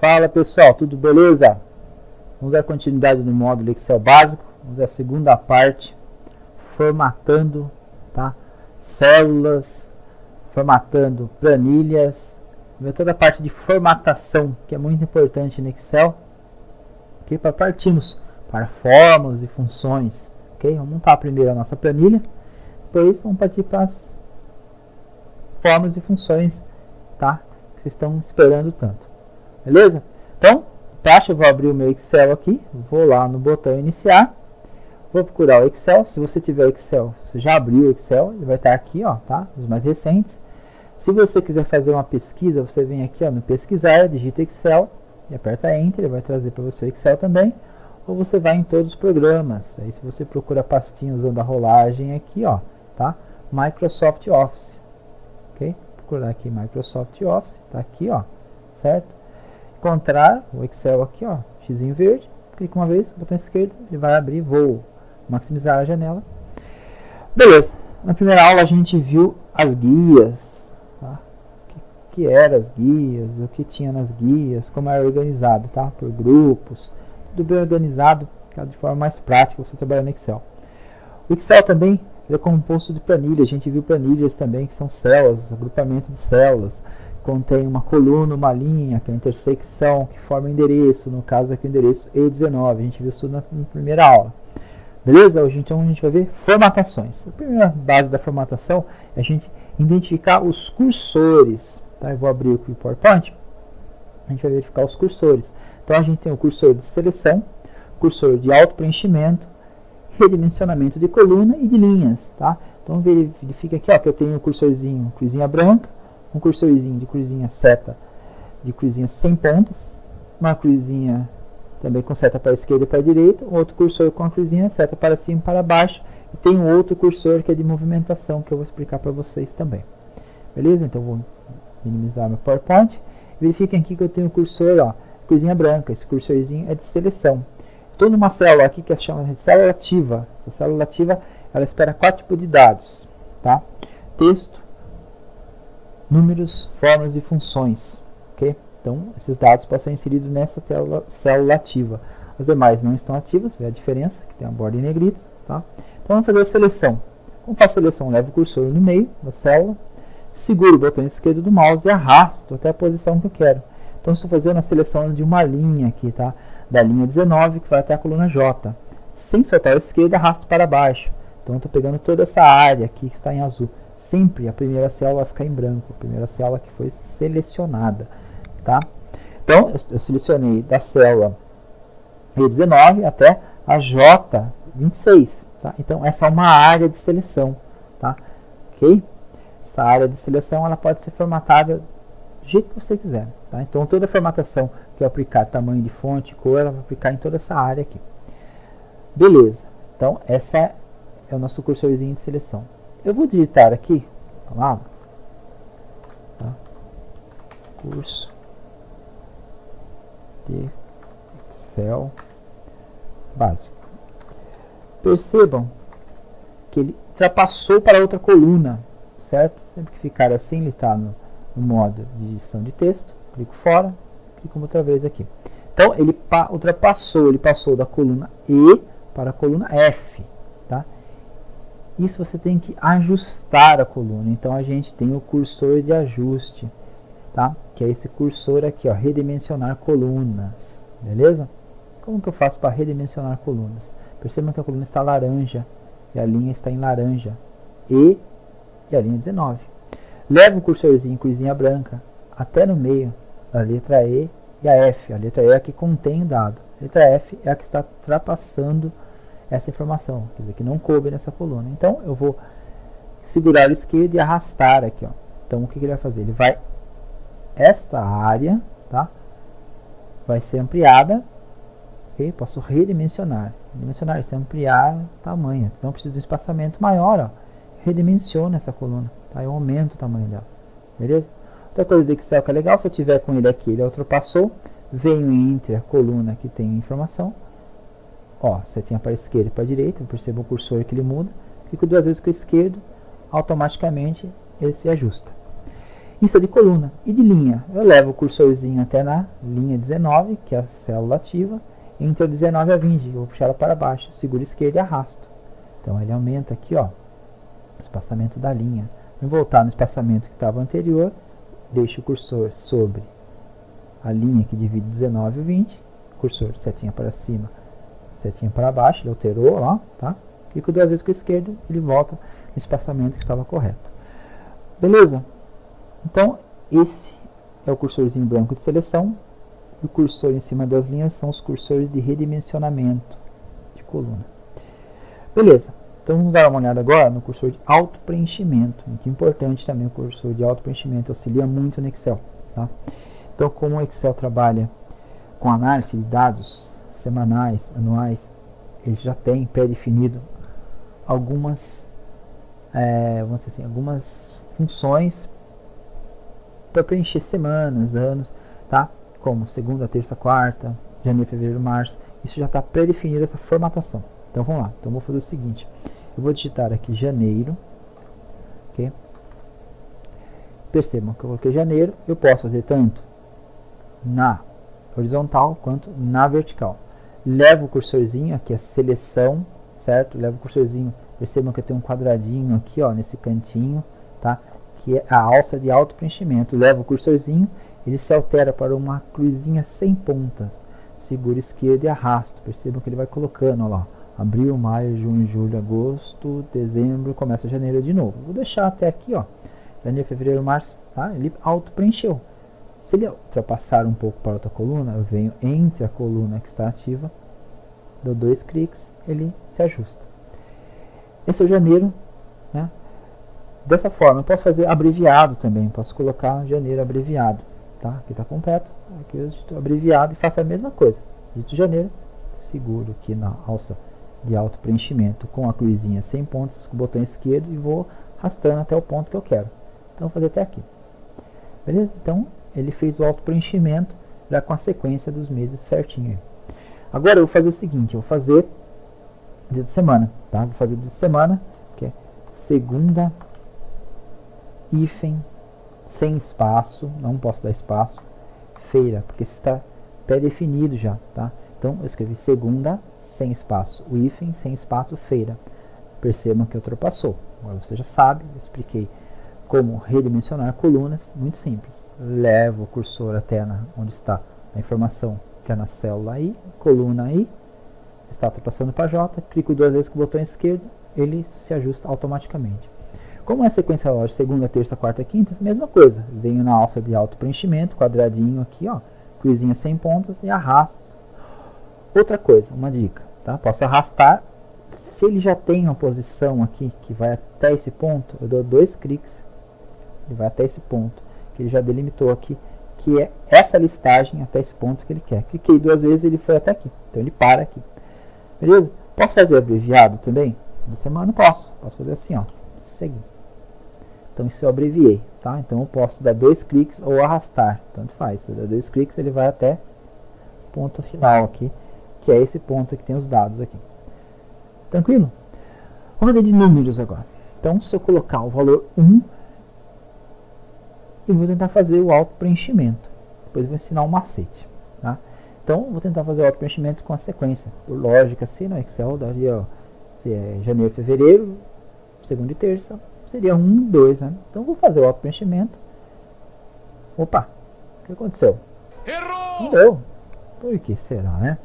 Fala pessoal, tudo beleza? Vamos dar continuidade no módulo Excel básico. Vamos à segunda parte, formatando, tá? Células, formatando planilhas, toda a parte de formatação, que é muito importante no Excel, okay? Para partirmos para fórmulas e funções, ok? Vamos montar primeiro a nossa planilha, depois vamos partir para as fórmulas e funções, tá? Que vocês estão esperando tanto. Beleza? Então, eu vou abrir o meu Excel aqui, vou lá no botão iniciar, vou procurar o Excel. Se você tiver o Excel, você já abriu o Excel, ele vai estar aqui, ó, tá? Os mais recentes. Se você quiser fazer uma pesquisa, você vem aqui, ó, no pesquisar, digita Excel e aperta Enter, ele vai trazer para você o Excel também. Ou você vai em todos os programas. Aí se você procura a pastinha usando a rolagem aqui, ó, tá? Microsoft Office, ok? Procurar aqui Microsoft Office, tá aqui, ó, certo? Encontrar o Excel aqui, ó, xizinho verde, clica uma vez, botão esquerdo, ele vai abrir, vou maximizar a janela. Beleza, na primeira aula a gente viu as guias, tá? O que eram as guias, o que tinha nas guias, como era organizado, tá? Por grupos, tudo bem organizado, de forma mais prática você trabalhar no Excel. O Excel também é composto de planilhas, a gente viu planilhas também que são células, agrupamento de células. Contém uma coluna, uma linha, que é a intersecção, que forma o endereço, no caso aqui o endereço E19, a gente viu isso na primeira aula. Beleza? Hoje então a gente vai ver formatações. A primeira base da formatação é a gente identificar os cursores. Tá? Eu vou abrir aqui o PowerPoint, a gente vai verificar os cursores. Então a gente tem o cursor de seleção, cursor de auto-preenchimento, redimensionamento de coluna e de linhas. Tá? Então verifica aqui, ó, que eu tenho o cursorzinho, cruzinha branca, um cursorzinho de cruzinha seta, de cruzinha sem pontas, uma cruzinha também com seta para a esquerda e para a direita, outro cursor com a cruzinha seta para cima e para baixo, e tem um outro cursor que é de movimentação, que eu vou explicar para vocês também. Beleza? Então vou minimizar meu PowerPoint. Verifiquem aqui que eu tenho o cursor, ó, cruzinha branca, esse cursorzinho é de seleção. Estou numa célula aqui que se chama de célula ativa. Essa célula ativa, ela espera 4 tipos de dados, tá? Texto, números, formas e funções, ok? Então, esses dados podem ser inseridos nessa célula ativa. As demais não estão ativas, vê a diferença, que tem a borda em negrito, tá? Então, vamos fazer a seleção. Como faço a seleção? Levo o cursor no meio da célula, seguro o botão esquerdo do mouse e arrasto até a posição que eu quero. Então, estou fazendo a seleção de uma linha aqui, tá? Da linha 19, que vai até a coluna J. Sem soltar o esquerdo, arrasto para baixo. Então, estou pegando toda essa área aqui que está em azul. Sempre a primeira célula vai ficar em branco, a primeira célula que foi selecionada, tá? Então, eu selecionei da célula E19 até a J26, tá? Então, essa é uma área de seleção, tá? Ok? Essa área de seleção, ela pode ser formatada do jeito que você quiser, tá? Então, toda a formatação que eu aplicar, tamanho de fonte, cor, ela vai aplicar em toda essa área aqui. Beleza. Então, essa é o nosso cursorzinho de seleção. Eu vou digitar aqui a palavra, tá? Curso de Excel básico. Percebam que ele ultrapassou para outra coluna, certo? Sempre que ficar assim, ele está no modo de edição de texto, clico fora, clico outra vez aqui. Então, ele ultrapassou, ele passou da coluna E para a coluna F, tá? Isso você tem que ajustar a coluna. Então a gente tem o cursor de ajuste, tá? Que é esse cursor aqui, ó, redimensionar colunas, beleza? Como que eu faço para redimensionar colunas? Percebam que a coluna está laranja e a linha está em laranja e a linha 19. Leva o cursorzinho, cruzinha branca, até no meio da letra E e a F. A letra E é a que contém o dado. A letra F é a que está ultrapassando essa informação, quer dizer, que não coube nessa coluna. Então, eu vou segurar o esquerdo e arrastar aqui, ó. Então, o que ele vai fazer? Ele vai, esta área, tá? Vai ser ampliada, ok? Posso redimensionar. Redimensionar, isso é ampliar o tamanho. Então, eu preciso de um espaçamento maior, ó. Redimensiono essa coluna, tá? Eu aumento o tamanho dela, beleza? Outra coisa do Excel que é legal, se eu tiver com ele aqui, ele ultrapassou, venho entre a coluna que tem informação, ó, setinha para a esquerda e para a direita, perceba o cursor que ele muda, clico 2 vezes com o esquerdo, automaticamente ele se ajusta. Isso é de coluna. E de linha? Eu levo o cursorzinho até na linha 19, que é a célula ativa, entre a 19 e a 20. Eu vou puxar ela para baixo, seguro esquerdo e arrasto. Então ele aumenta aqui, ó, o espaçamento da linha. Vou voltar no espaçamento que estava anterior, deixo o cursor sobre a linha que divide 19 e 20, cursor setinha para cima, setinha para baixo, ele alterou lá, tá? Clico duas vezes com o esquerdo, ele volta no espaçamento que estava correto. Beleza? Então, esse é o cursorzinho branco de seleção. E o cursor em cima das linhas são os cursores de redimensionamento de coluna. Beleza. Então, vamos dar uma olhada agora no cursor de auto-preenchimento. Muito importante também o cursor de auto-preenchimento. Auxilia muito no Excel. Tá? Então, como o Excel trabalha com análise de dados semanais, anuais, ele já tem pré-definido algumas, vamos dizer assim, algumas funções para preencher semanas, anos, tá? Como segunda, terça, quarta, janeiro, fevereiro, março. Isso já está pré-definido, essa formatação. Então vamos lá. Então vou fazer o seguinte. Eu vou digitar aqui janeiro. Ok? Percebam que eu coloquei janeiro. Eu posso fazer tanto na horizontal quanto na vertical. Levo o cursorzinho aqui, a seleção, certo? Levo o cursorzinho. Percebam que eu tenho um quadradinho aqui, ó, nesse cantinho, tá? Que é a alça de auto preenchimento. Levo o cursorzinho, ele se altera para uma cruzinha sem pontas. Seguro esquerdo e arrasto. Percebam que ele vai colocando, ó lá. Abril, maio, junho, julho, agosto, dezembro, começa janeiro de novo. Vou deixar até aqui, ó. Janeiro, fevereiro, março, tá? Ele auto preencheu. Se ele ultrapassar um pouco para outra coluna, eu venho entre a coluna que está ativa, dou 2 cliques, ele se ajusta. Esse é o janeiro, né? Dessa forma, eu posso fazer abreviado também, posso colocar janeiro abreviado, tá? Aqui está completo, aqui eu digito abreviado e faço a mesma coisa. Digito janeiro, seguro aqui na alça de auto preenchimento com a cruzinha sem pontos, com o botão esquerdo e vou arrastando até o ponto que eu quero. Então, vou fazer até aqui. Beleza? Então, ele fez o auto preenchimento já com a sequência dos meses certinho. Agora, eu vou fazer o seguinte, eu vou fazer dia de semana, tá? Vou fazer dia de semana, que é segunda, hífen, sem espaço, não posso dar espaço, feira, porque isso está pré-definido já, tá? Então, eu escrevi segunda, sem espaço, o hífen, sem espaço, feira. Percebam que ultrapassou. Agora você já sabe, eu expliquei como redimensionar colunas, muito simples. Levo o cursor até onde está a informação, que é na célula I, coluna I, está ultrapassando para J, clico duas vezes com o botão esquerdo, ele se ajusta automaticamente. Como é sequência lógica, segunda, terça, quarta, quinta, mesma coisa. Venho na alça de auto preenchimento, quadradinho aqui, ó, cruzinha sem pontas e arrasto. Outra coisa, uma dica, tá? Posso arrastar. Se ele já tem uma posição aqui que vai até esse ponto, eu dou 2 cliques, ele vai até esse ponto, que ele já delimitou aqui, que é essa listagem até esse ponto que ele quer. Cliquei 2 vezes, ele foi até aqui, então ele para aqui. Beleza? Posso fazer abreviado também? De semana posso fazer assim, ó, seguir. Então isso eu abreviei, tá? Então eu posso dar 2 cliques ou arrastar, tanto faz. Se eu der 2 cliques, ele vai até o ponto final aqui, que é esse ponto que tem os dados aqui. Tranquilo? Vamos fazer de números agora. Então, se eu colocar o valor 1, eu vou tentar fazer o auto preenchimento. Depois eu vou ensinar um macete, tá? Então, vou tentar fazer o auto preenchimento com a sequência. Por lógica, se no Excel daria, ó, se é janeiro, fevereiro, segunda e terça, seria 1, 2, né? Então, vou fazer o auto preenchimento. Opa, o que aconteceu? Errou! Por que será, né?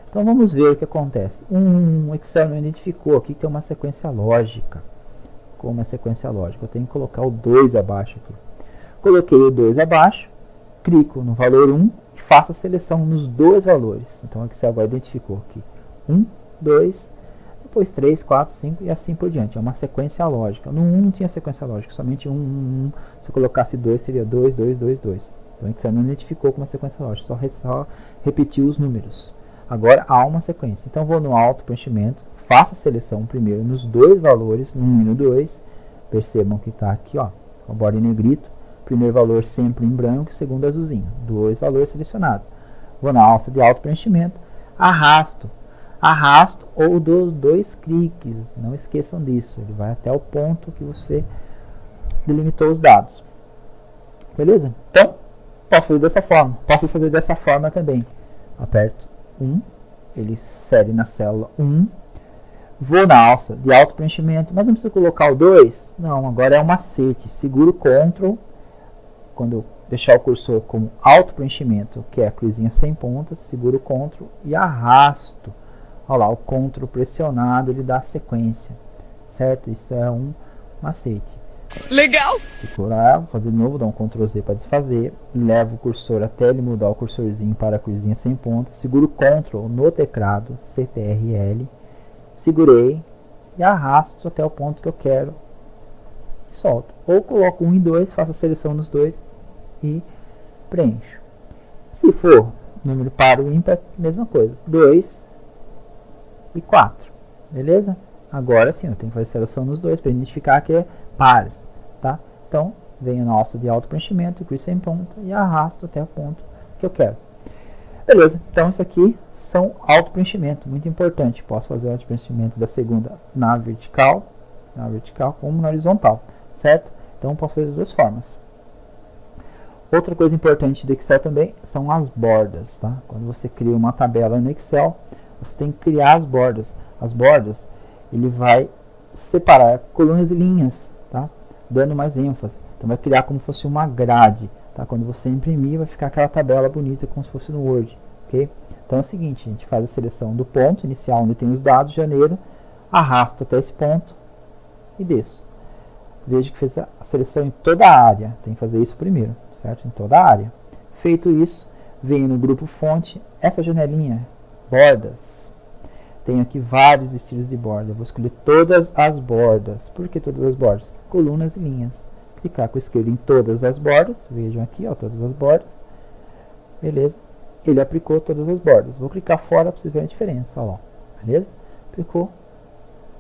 Então, vamos ver o que acontece. O Excel não identificou aqui que tem uma sequência lógica. Como é sequência lógica? Eu tenho que colocar o 2 abaixo aqui. Coloquei o 2 abaixo, clico no valor 1 e faço a seleção nos 2 valores. Então, o Excel agora identificou aqui 1, 2, depois 3, 4, 5 e assim por diante. É uma sequência lógica. No 1 não tinha sequência lógica, somente 1, 1, 1. Se eu colocasse 2, seria 2, 2, 2, 2. Então, o Excel não identificou como uma sequência lógica, só repetiu os números. Agora há uma sequência. Então, vou no auto preenchimento, faço a seleção primeiro nos 2 valores, no 1 e no 2. Percebam que está aqui, ó, a borda em negrito. Primeiro valor sempre em branco, segundo azulzinho. 2 valores selecionados. Vou na alça de auto preenchimento, arrasto ou dou 2 cliques. Não esqueçam disso. Ele vai até o ponto que você delimitou os dados. Beleza? Então, posso fazer dessa forma. Posso fazer dessa forma também. Aperto 1, ele insere na célula 1. Vou na alça de auto preenchimento, mas não preciso colocar o 2. Não, agora é um macete. Seguro Ctrl, quando eu deixar o cursor como auto preenchimento, que é a cruzinha sem pontas, seguro Ctrl e arrasto. Olha lá, o Ctrl pressionado, ele dá a sequência, certo? Isso é um macete. Legal! Segurar, vou fazer de novo, dar um Ctrl Z para desfazer, levo o cursor até ele mudar o cursorzinho para a cruzinha sem pontas, seguro Ctrl no teclado, CTRL, segurei e arrasto até o ponto que eu quero e solto. Ou coloco 1 e 2, faço a seleção dos dois e preencho. Se for número par ou ímpar, mesma coisa, 2 e 4, beleza? Agora sim, eu tenho que fazer a seleção nos dois para identificar que é pares, tá? Então, venho na alça de auto preenchimento, clico sem ponta e arrasto até o ponto que eu quero. Beleza, então isso aqui são auto preenchimento, muito importante. Posso fazer o auto preenchimento da segunda na vertical como na horizontal, certo? Então posso fazer das duas formas. Outra coisa importante do Excel também são as bordas, tá? Quando você cria uma tabela no Excel, você tem que criar as bordas. As bordas, ele vai separar colunas e linhas, tá? Dando mais ênfase. Então vai criar como se fosse uma grade, tá? Quando você imprimir, vai ficar aquela tabela bonita como se fosse no Word, ok? Então é o seguinte, a gente faz a seleção do ponto inicial onde tem os dados, janeiro, arrasto até esse ponto e desço. Veja que fez a seleção em toda a área, tem que fazer isso primeiro, certo? Em toda a área. Feito isso, venho no grupo fonte, essa janelinha, bordas. Tenho aqui vários estilos de borda. Eu vou escolher todas as bordas. Por que todas as bordas? Colunas e linhas. Clicar com o esquerdo em todas as bordas. Vejam aqui, ó, todas as bordas. Beleza? Ele aplicou todas as bordas. Vou clicar fora para vocês verem a diferença. Ó lá. Beleza? Aplicou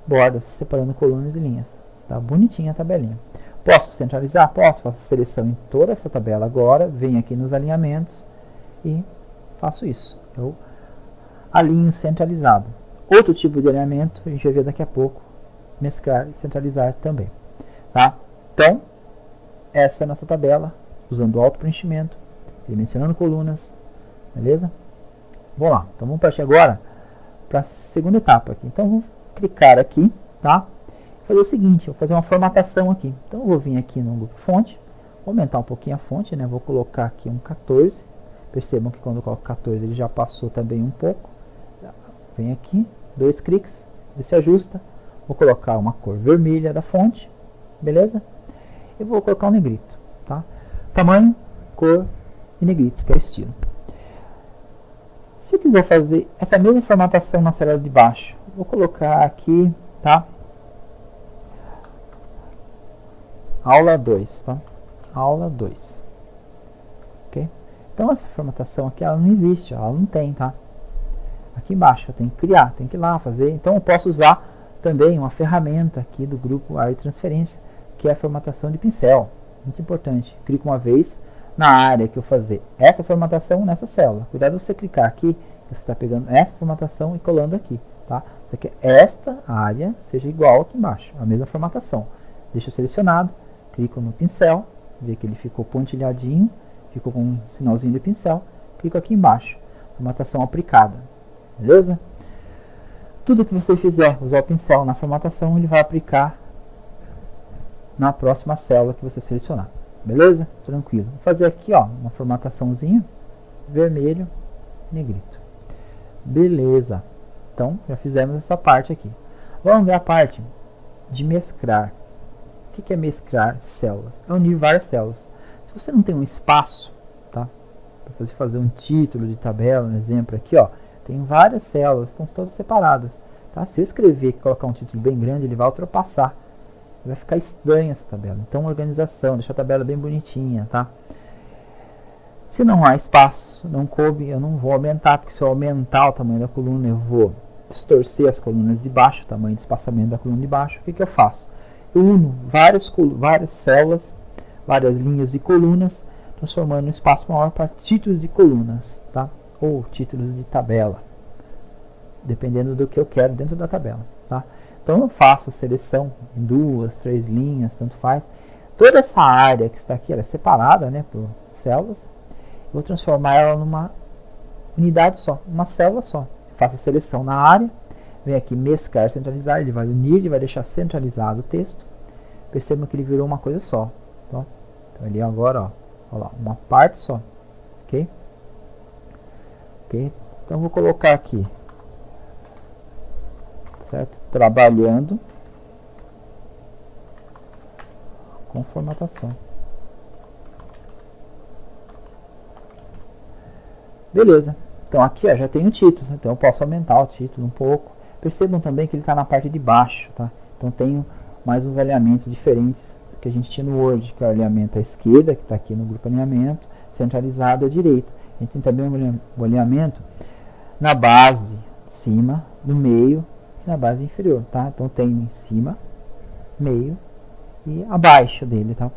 bordas, separando colunas e linhas. Tá bonitinha a tabelinha. Posso centralizar? Posso. Faço seleção em toda essa tabela agora. Venho aqui nos alinhamentos e faço isso. Eu alinho centralizado. Outro tipo de alinhamento, a gente vai ver daqui a pouco, mesclar e centralizar também. Tá? Então, essa é a nossa tabela, usando o auto preenchimento, dimensionando colunas, beleza? Vamos lá, então vamos partir agora para a segunda etapa aqui. Então, vou clicar aqui, tá? Fazer o seguinte, vou fazer uma formatação aqui. Então, eu vou vir aqui no grupo fonte, vou aumentar um pouquinho a fonte, né? Vou colocar aqui um 14. Percebam que quando eu coloco 14, ele já passou também um pouco. Vem aqui, 2 cliques, ele se ajusta. Vou colocar uma cor vermelha da fonte, beleza? E vou colocar um negrito, tá? Tamanho, cor e negrito, que é o estilo. Se eu quiser fazer essa mesma formatação na célula de baixo, vou colocar aqui, tá? Aula 2, tá? Aula 2. Ok? Então essa formatação aqui, ela não existe, ela não tem, tá? Aqui embaixo eu tenho que criar, tenho que ir lá fazer. Então eu posso usar também uma ferramenta aqui do grupo área de transferência, que é a formatação de pincel. Muito importante. Clico uma vez na área que eu fazer essa formatação nessa célula. Cuidado você clicar aqui, você está pegando essa formatação e colando aqui, tá? Você quer esta área seja igual aqui embaixo, a mesma formatação. Deixo selecionado, clico no pincel, vê que ele ficou pontilhadinho, ficou com um sinalzinho de pincel, clico aqui embaixo, formatação aplicada, beleza? Tudo que você fizer, usar o pincel na formatação, ele vai aplicar na próxima célula que você selecionar, beleza? Tranquilo. Vou fazer aqui, ó, uma formataçãozinha, vermelho, negrito, beleza? Então, já fizemos essa parte aqui. Vamos ver a parte de mesclar. O que é mesclar células? É unir várias células. Se você não tem um espaço, tá? Para fazer um título de tabela, um exemplo aqui, ó, tem várias células, estão todas separadas, tá? Se eu escrever e colocar um título bem grande, ele vai ultrapassar, vai ficar estranha essa tabela. Então, organização, deixa a tabela bem bonitinha, tá? Se não há espaço, não coube, eu não vou aumentar, porque se eu aumentar o tamanho da coluna, eu vou distorcer as colunas de baixo, o tamanho de espaçamento da coluna de baixo. O que eu faço? Eu uno várias células, várias linhas e colunas, transformando um espaço maior para títulos de colunas, tá? Ou títulos de tabela, dependendo do que eu quero dentro da tabela, tá? Então eu faço a seleção em 2, 3 linhas, tanto faz. toda essa área que está aqui, ela é separada, né, por células. Vou transformar ela numa unidade só, uma célula só. Faço a seleção na área, vem aqui mesclar, centralizar, ele vai unir, ele vai deixar centralizado o texto. Percebam que ele virou uma coisa só. Tá? Então ali agora, ó lá, uma parte só, ok? Ok? Então vou colocar aqui, certo? Trabalhando com formatação. Beleza. Então aqui ó, já tem o título, então eu posso aumentar o título um pouco. Percebam também que ele está na parte de baixo, tá? Então tenho mais uns alinhamentos diferentes que a gente tinha no Word, que é o alinhamento à esquerda, que está aqui no grupo alinhamento, centralizado à direita. A gente tem também o alinhamento na base de cima, no meio e na base inferior, tá? Então tem em cima, meio e abaixo dele, tá?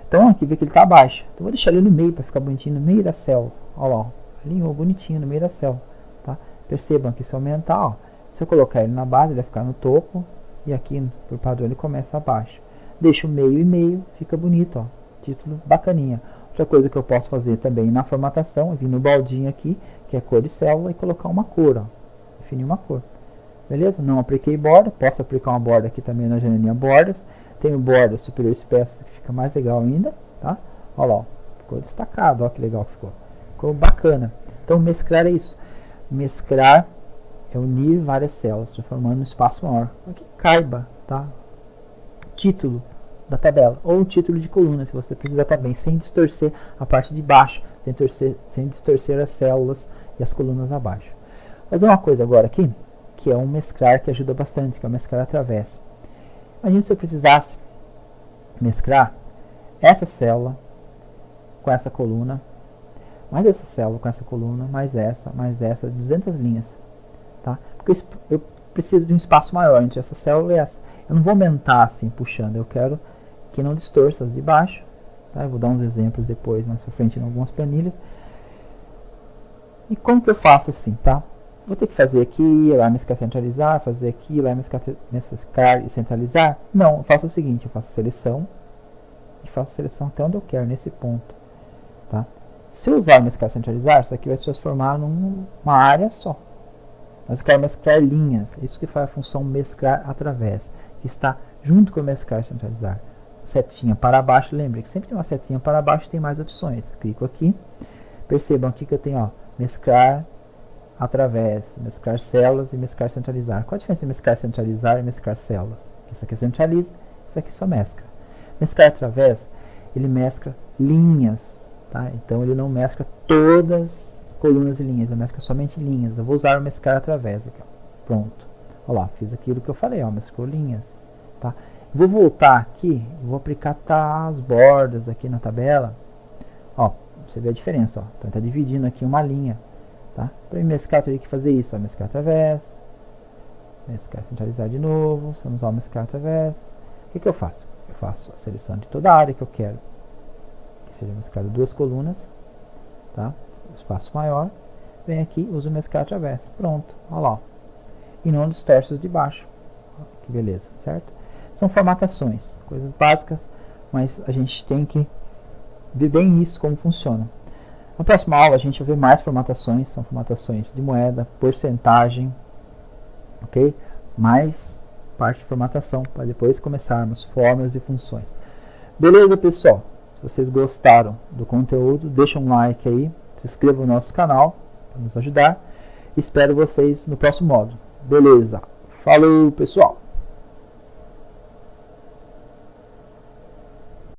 Então aqui vê que ele está abaixo. Então vou deixar ele no meio para ficar bonitinho, no meio da célula. Olha lá, alinhou bonitinho no meio da célula, tá? Percebam que se eu aumentar, ó, se eu colocar ele na base, ele vai ficar no topo e aqui por padrão ele começa abaixo. Deixo meio e meio, fica bonito, ó, título bacaninha. Outra coisa que eu posso fazer também na formatação é vir no baldinho aqui, que é cor de célula, e colocar uma cor, ó, definir uma cor. Beleza? Não apliquei borda, posso aplicar uma borda aqui também na janelinha bordas. Tenho borda superior espessa, que fica mais legal ainda, tá? Olha lá, ó, ficou destacado, ó que legal que ficou. Ficou bacana. Então mesclar é isso. Mesclar é unir várias células, formando um espaço maior. Para que caiba, tá? Título da tabela, ou o título de coluna, se você precisar também, sem distorcer a parte de baixo, sem distorcer as células e as colunas abaixo. Vou fazer uma coisa agora aqui, que é um mesclar que ajuda bastante, que é o mesclar através. Imagina se eu precisasse mesclar essa célula com essa coluna, mais essa célula com essa coluna, mais essa, 200 linhas, tá? Porque eu preciso de um espaço maior entre essa célula e essa. Eu não vou aumentar assim, puxando, eu quero que não distorça as de baixo, tá? Eu vou dar uns exemplos depois, mais pra frente, em algumas planilhas. E como que eu faço assim, tá? Vou ter que fazer aqui, ir lá mesclar, centralizar, fazer aqui, ir lá mesclar e centralizar? Não, eu faço o seguinte, eu faço seleção, e faço seleção até onde eu quero, nesse ponto, tá? Se eu usar mesclar, centralizar, isso aqui vai se transformar numa área só. Mas eu quero mesclar linhas, isso que faz a função mesclar através, que está junto com o mesclar, centralizar. Setinha para baixo, lembre que sempre tem uma setinha para baixo, tem mais opções. Clico aqui, percebam aqui que eu tenho, ó, mesclar através, mesclar células e mesclar centralizar. Qual a diferença de mesclar centralizar e mesclar células? Isso aqui centraliza, isso aqui só mescla. Mesclar através, ele mescla linhas, tá? Então ele não mescla todas as colunas e linhas, ele mescla somente linhas. Eu vou usar o mesclar através aqui, ó. Pronto. Olha lá, fiz aquilo que eu falei, ó, mesclou linhas, tá? Vou voltar aqui, vou aplicar as bordas aqui na tabela. Ó, você vê a diferença, ó. Então está dividindo aqui uma linha. Tá? Para mesclar, eu teria que fazer isso, ó, mesclar através, mesclar, centralizar de novo, se eu não usar o mesclar através, o que eu faço? Eu faço a seleção de toda a área que eu quero, que seja mesclado duas colunas, tá? Espaço maior, venho aqui, uso o mesclar através, pronto, olha lá, ó. E não distorce os de baixo, que beleza, certo? São formatações, coisas básicas, mas a gente tem que ver bem isso, como funciona. Na próxima aula a gente vai ver mais formatações, são formatações de moeda, porcentagem, ok? Mais parte de formatação, para depois começarmos fórmulas e funções. Beleza, pessoal? Se vocês gostaram do conteúdo, deixa um like aí, se inscreva no nosso canal para nos ajudar. Espero vocês no próximo módulo. Beleza? Falou, pessoal!